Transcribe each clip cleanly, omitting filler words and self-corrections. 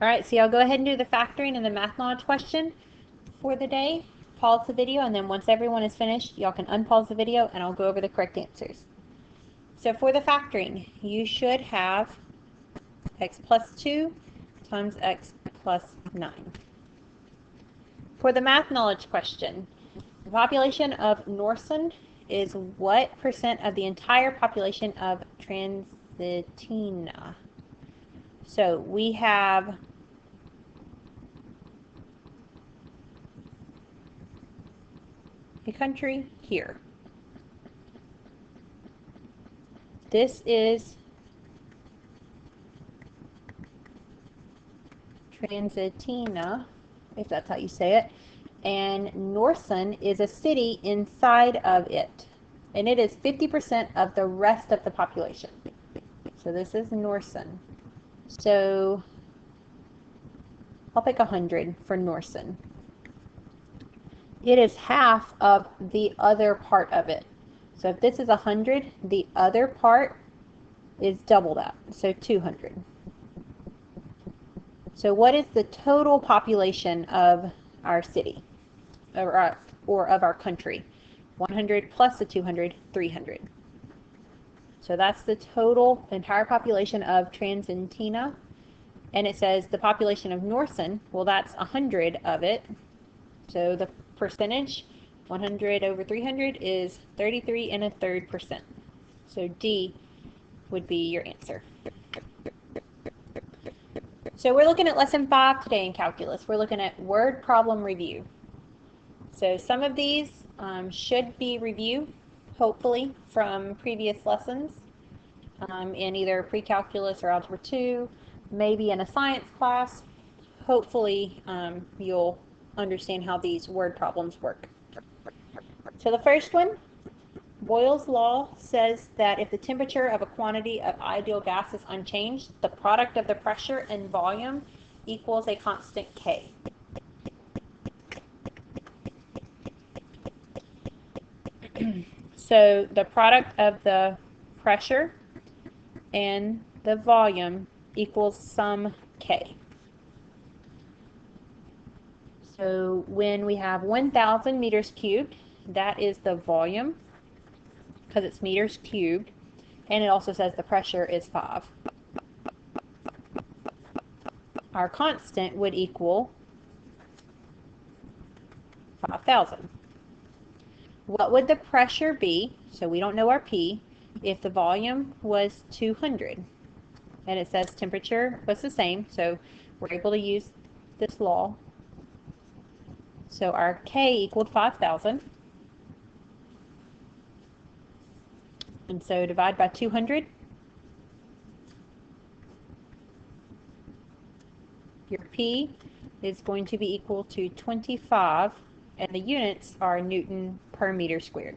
All right, so y'all go ahead and do the factoring and the math knowledge question for the day. Pause the video, and then once everyone is finished, y'all can unpause the video and I'll go over the correct answers. So for the factoring, you should have x plus 2 times x plus 9. For the math knowledge question, the population of Norsen is what percent of the entire population of Transitina? So we have a country here. This is Transitina, if that's how you say it, and Norsen is a city inside of it, and it is 50% of the rest of the population. So this is Norsen. So I'll pick 100 for Norsen. It is half of the other part of it. So if this is 100, the other part is double that, so 200. So what is the total population of our city, or of our country? 100 plus the 200, 300. So that's the total entire population of Transitina. And it says the population of Norsen, well, that's 100 of it. So the percentage, 100 over 300, is 33 1/3%. So D would be your answer. So we're looking at lesson 5 today in calculus. We're looking at word problem review. So some of these should be review, hopefully, from previous lessons in either pre-calculus or algebra 2, maybe in a science class. Hopefully you'll understand how these word problems work. So the first one, Boyle's law says that if the temperature of a quantity of ideal gas is unchanged, the product of the pressure and volume equals a constant K. So the product of the pressure and the volume equals some K. So when we have 1,000 meters cubed, that is the volume, because it's meters cubed, and it also says the pressure is 5. Our constant would equal 5,000. What would the pressure be, so we don't know our P, if the volume was 200? And it says temperature was the same, so we're able to use this law. So our K equaled 5,000. And so divide by 200. Your P is going to be equal to 25, and the units are Newton per meter squared.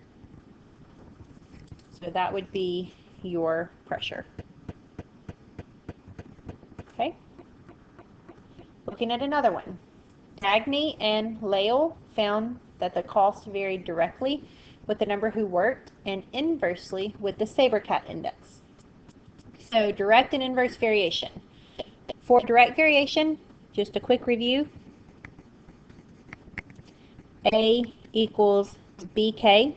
So that would be your pressure. Okay? Looking at another one. Dagny and Lale found that the cost varied directly with the number who worked and inversely with the Saber-Cat index. So direct and inverse variation. For direct variation, just a quick review. A equals BK.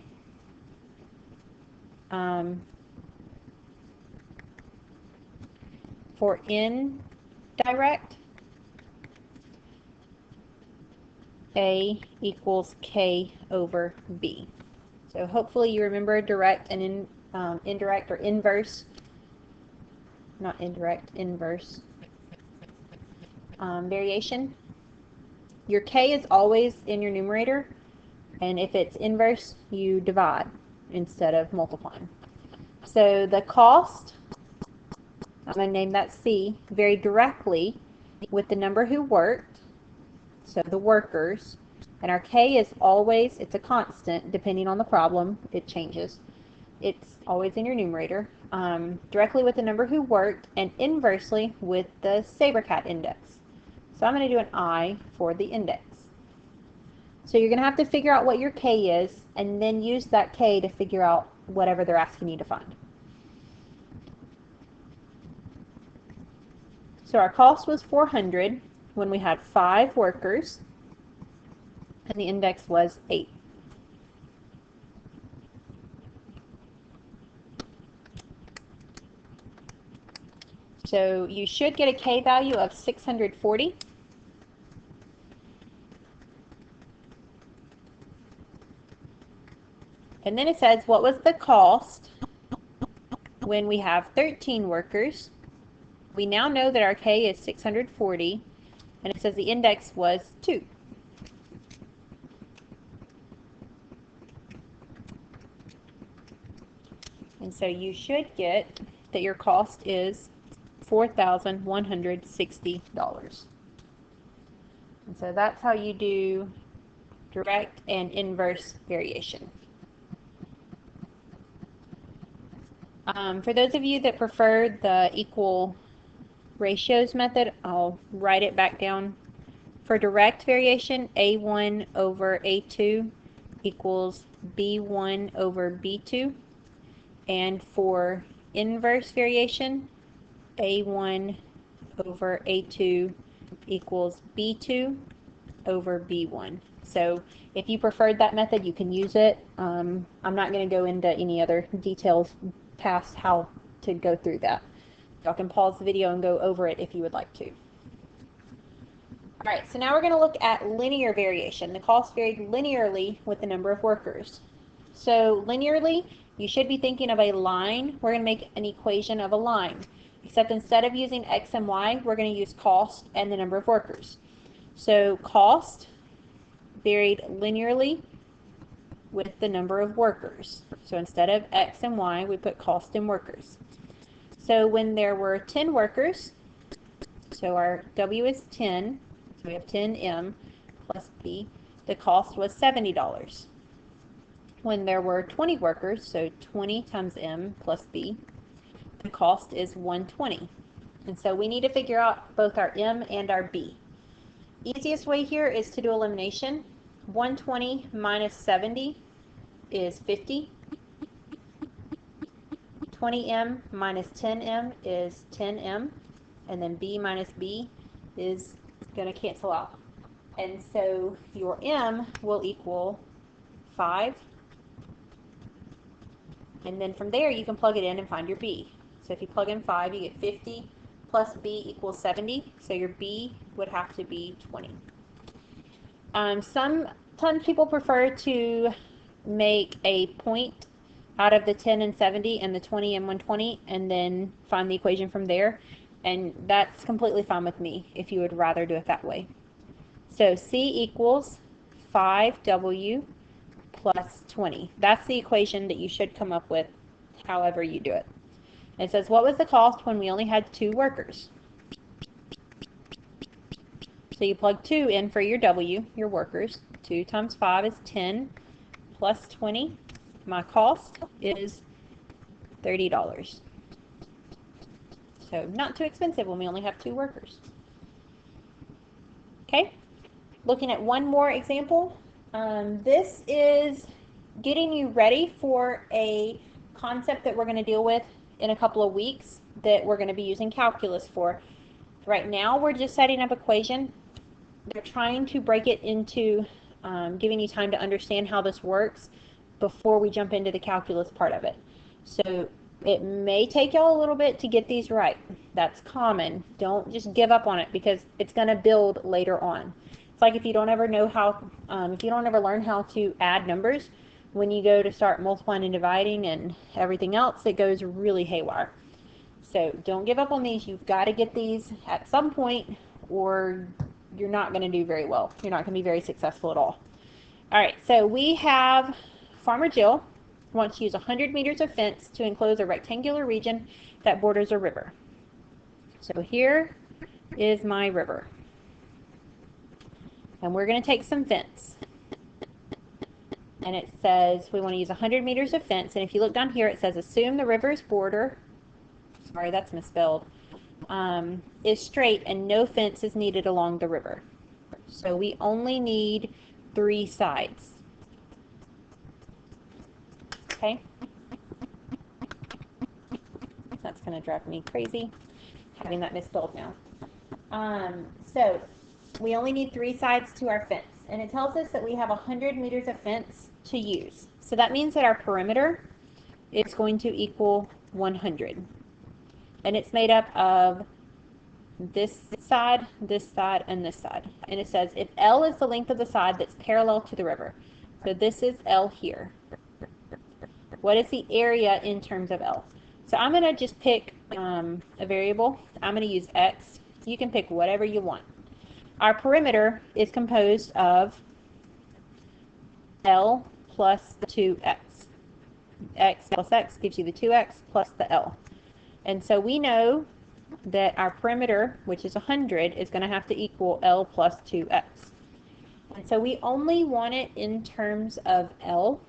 For indirect, A equals K over B. So hopefully you remember direct and indirect, or inverse, not indirect, inverse variation. Your K is always in your numerator, and if it's inverse, you divide instead of multiplying. So the cost, I'm going to name that C, varied directly with the number who worked, so the workers, and our K is always, it's a constant, depending on the problem, it changes. It's always in your numerator, directly with the number who worked, and inversely with the Saber-Cat index. So I'm going to do an I for the index. So you're going to have to figure out what your K is, and then use that K to figure out whatever they're asking you to find. So our cost was 400 when we had 5 workers, and the index was 8. So you should get a K value of 640. And then it says, what was the cost when we have 13 workers? We now know that our K is 640, and it says the index was 2. And so you should get that your cost is $4,160. And so that's how you do direct and inverse variation. For those of you that prefer the equal ratios method, I'll write it back down. For direct variation, A1 over A2 equals B1 over B2. And for inverse variation, A1 over A2 equals B2 over B1. So if you preferred that method, you can use it. I'm not going to go into any other details past how to go through that. Y'all can pause the video and go over it if you would like to. Alright, so now we're going to look at linear variation. The cost varied linearly with the number of workers. So linearly, you should be thinking of a line. We're going to make an equation of a line. Except instead of using x and y, we're going to use cost and the number of workers. So cost varied linearly with the number of workers. So instead of x and y, we put cost and workers. So when there were 10 workers, so our W is 10, so we have 10M plus B, the cost was $70. When there were 20 workers, so 20 times M plus B, the cost is $120. And so we need to figure out both our M and our B. Easiest way here is to do elimination. 120 minus 70 is 50. 20M minus 10M is 10M. And then B minus B is going to cancel out. And so your M will equal 5. And then from there you can plug it in and find your B. So if you plug in 5, you get 50 plus B equals 70. So your B would have to be 20. Sometimes people prefer to make a point out of the 10 and 70 and the 20 and 120 and then find the equation from there. And that's completely fine with me if you would rather do it that way. So C equals 5W plus 20. That's the equation that you should come up with however you do it. It says, what was the cost when we only had 2 workers? So you plug 2 in for your W, your workers. 2 times 5 is 10 plus 20. My cost is $30. So not too expensive when we only have 2 workers. Okay, looking at one more example. This is getting you ready for a concept that we're going to deal with in a couple of weeks that we're going to be using calculus for. Right now we're just setting up equation. They're trying to break it into giving you time to understand how this works before we jump into the calculus part of it. So it may take y'all a little bit to get these right. That's common. Don't just give up on it because it's going to build later on. It's like if you don't ever know how, if you don't ever learn how to add numbers, when you go to start multiplying and dividing and everything else, it goes really haywire. So don't give up on these. You've got to get these at some point or you're not going to do very well. You're not going to be very successful at all. All right, so we have Farmer Jill wants to use 100 meters of fence to enclose a rectangular region that borders a river. So here is my river. And we're going to take some fence. And it says we want to use 100 meters of fence. And if you look down here, it says assume the river's border, sorry, that's misspelled, is straight and no fence is needed along the river. So we only need 3 sides. Okay? That's going to drive me crazy having that misspelled now. So we only need 3 sides to our fence, and it tells us that we have 100 meters of fence to use. So that means that our perimeter is going to equal 100. And it's made up of this side, and this side. And it says if L is the length of the side that's parallel to the river. So this is L here. What is the area in terms of L? So I'm going to just pick a variable. I'm going to use X. You can pick whatever you want. Our perimeter is composed of L plus 2X. X plus X gives you the 2X plus the L. And so we know that our perimeter, which is 100, is going to have to equal L plus 2X. And so we only want it in terms of L.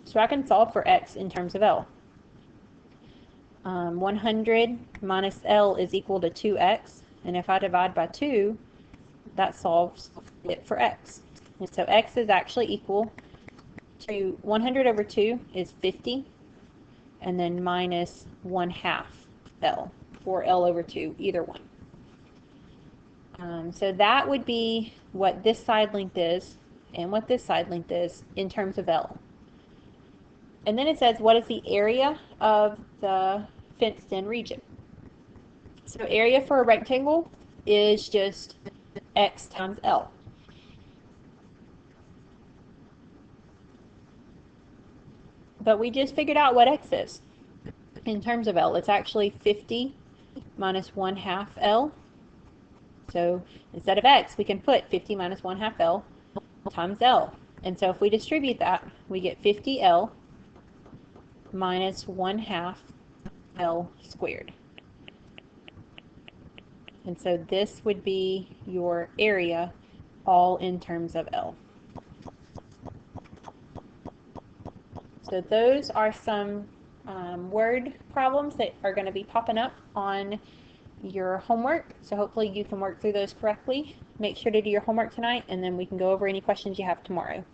So I can solve for X in terms of L. 100 minus L is equal to 2X. And if I divide by 2, that solves it for X. And so X is actually equal to 100 over 2 is 50. And then minus 1/2 L, or L over 2, either one. So that would be what this side length is and what this side length is in terms of L. And then it says, what is the area of the fenced-in region? So area for a rectangle is just X times L. But we just figured out what X is. In terms of L, it's actually 50 minus 1/2 L. So instead of X, we can put 50 minus 1/2 L times L. And so if we distribute that, we get 50L minus 1/2 L squared. And so this would be your area, all in terms of L. So those are some word problems that are going to be popping up on your homework. So hopefully you can work through those correctly. Make sure to do your homework tonight, and then we can go over any questions you have tomorrow.